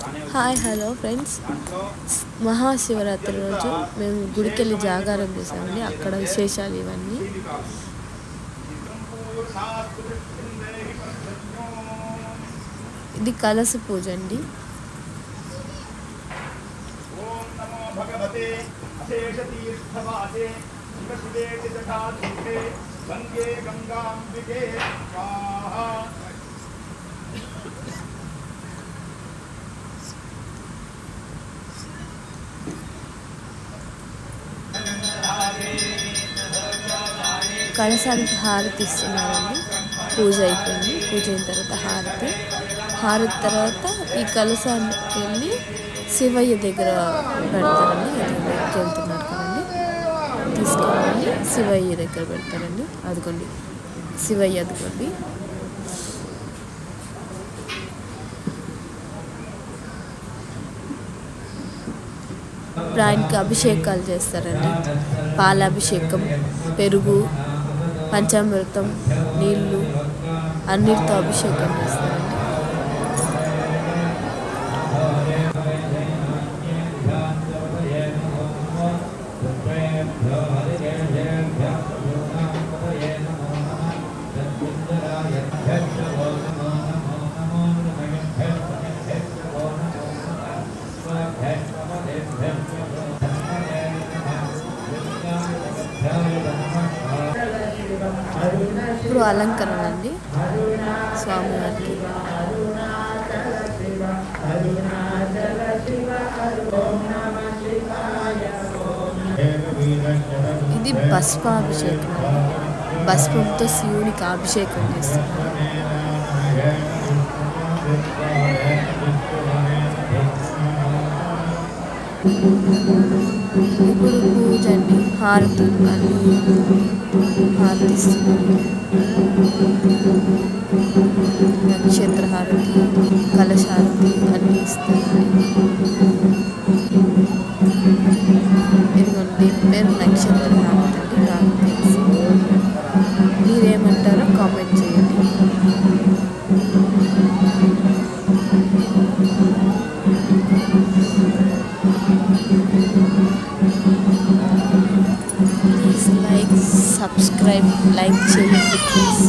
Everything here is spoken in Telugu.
హాయ్ హలో ఫ్రెండ్స్, మహాశివరాత్రి రోజు మేము గుడికెళ్ళి జాగారం చేసామండి. అక్కడ విశేషాలు ఇవన్నీ. ఇది కలశ పూజ అండి. కలశానికి హారతి ఇస్తున్నారండి. పూజ అయిపోయింది. పూజ అయిన తర్వాత హారతి తర్వాత ఈ కలశానికి వెళ్ళి శివయ్య దగ్గర పెడతారండి. దగ్గరికి వెళ్తున్నారు కదండి, తీసుకెళ్ళి శివయ్య దగ్గర పెడతారండి. అదిగోండి శివయ్య, అదిగోండి. ఇప్పుడు ఆయనకి అభిషేకాలు చేస్తారండి. పాలాభిషేకం, పెరుగు, పంచామృతం, నీళ్ళు అన్నిటితో అభిషేకం చేస్తారండి. ఇప్పుడు అలంకరణ అండి స్వామివారికి. ఇది భస్మాభిషేకం. భస్మంతో శివునికి అభిషేకం చేస్తున్నారు. ఇప్పుడు పూజ అండి. హారతి హారతిస్తున్నారు. నక్షత్ర హారతి, కలశారతి అన్నీ ఇస్తారండి. ఇదిగోండి పేరు నక్షత్ర హారతి అండి. నాకు తెలిసి మీరేమంటారో కామెంట్ చేయండి. ప్లీజ్ లైక్, సబ్స్క్రైబ్, లైక్ చేయండి ప్లీజ్.